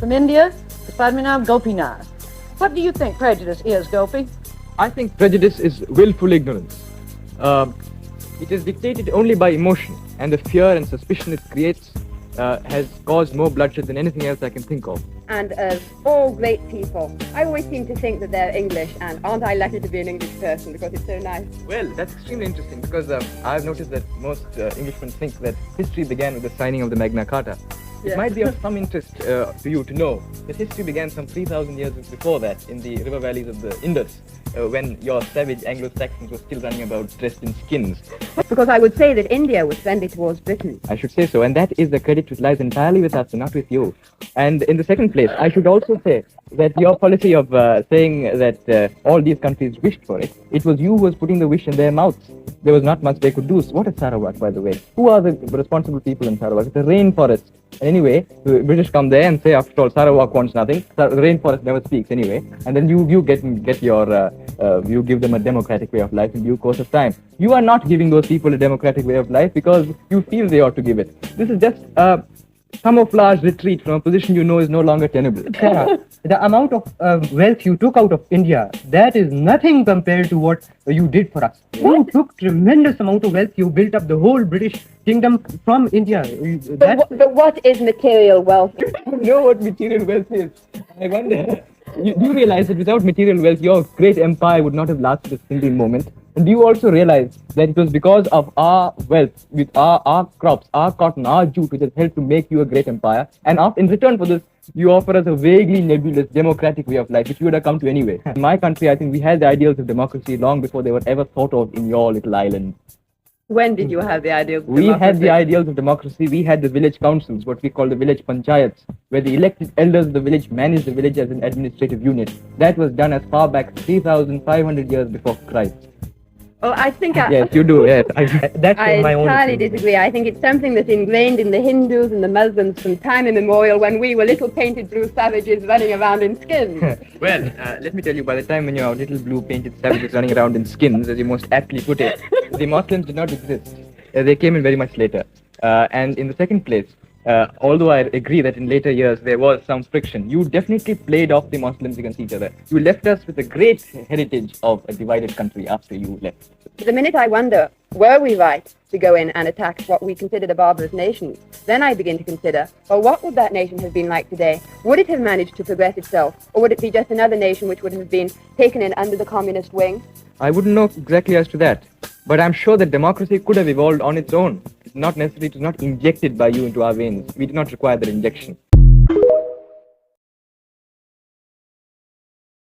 From India, Padmanabh Gopinath. What do you think prejudice is, Gopi? I think prejudice is willful ignorance. It is dictated only by emotion, and the fear and suspicion it creates has caused more bloodshed than anything else I can think of. And as all great people, I always seem to think that they're English, and aren't I lucky to be an English person because it's so nice? Well, that's extremely interesting because I've noticed that most Englishmen think that history began with the signing of the Magna Carta. Yeah. It might be of some interest to you to know that history began some 3,000 years before that in the river valleys of the Indus, when your savage Anglo-Saxons were still running about dressed in skins. Because I would say that India was friendly towards Britain. I should say so, and that is the credit which lies entirely with us and not with you. And in the second place, I should also say that your policy of saying that all these countries wished for it, it was you who was putting the wish in their mouths. There was not much they could do. So what is Sarawak, by the way? Who are the responsible people in Sarawak? It's a rainforest. Anyway, the British come there and say, after all, Sarawak wants nothing. The rainforest never speaks anyway. And then you get your, you give them a democratic way of life in due course of time. You are not giving those people a democratic way of life because you feel they ought to give it. This is just a camouflage retreat from a position you know is no longer tenable. Sarah, the amount of wealth you took out of India, that is nothing compared to what you did for us. You took tremendous amount of wealth. You built up the whole British kingdom from India. But what is material wealth? You know what material wealth is. I wonder. You do realize that without material wealth, your great empire would not have lasted a single moment. And do you also realize that it was because of our wealth, with our crops, our cotton, our jute, which has helped to make you a great empire. And in return for this, you offer us a vaguely nebulous democratic way of life, which you would have come to anyway. In my country, I think we had the ideals of democracy long before they were ever thought of in your little island. When did you have the idea of We had the ideals of democracy. We had the village councils, what we call the village panchayats, where the elected elders of the village managed the village as an administrative unit. That was done as far back 3,500 years before Christ. Oh, I think Yes, you do. Yes, That's I my own entirely opinion. disagree. I think it's something that's ingrained in the Hindus and the Muslims from time immemorial when we were little painted blue savages running around in skins. Well, let me tell you, by the time when you're little blue painted savages running around in skins, as you most aptly put it, the Muslims did not exist. They came in very much later. And in the second place, although I agree that in later years there was some friction, you definitely played off the Muslims against each other. You left us with a great heritage of a divided country after you left. The minute I wonder, were we right to go in and attack what we considered a barbarous nation? Then I begin to consider, well, what would that nation have been like today? Would it have managed to progress itself? Or would it be just another nation which would have been taken in under the communist wing? I wouldn't know exactly as to that, but I'm sure that democracy could have evolved on its own. It's not necessary, it was not injected by you into our veins. We did not require that injection.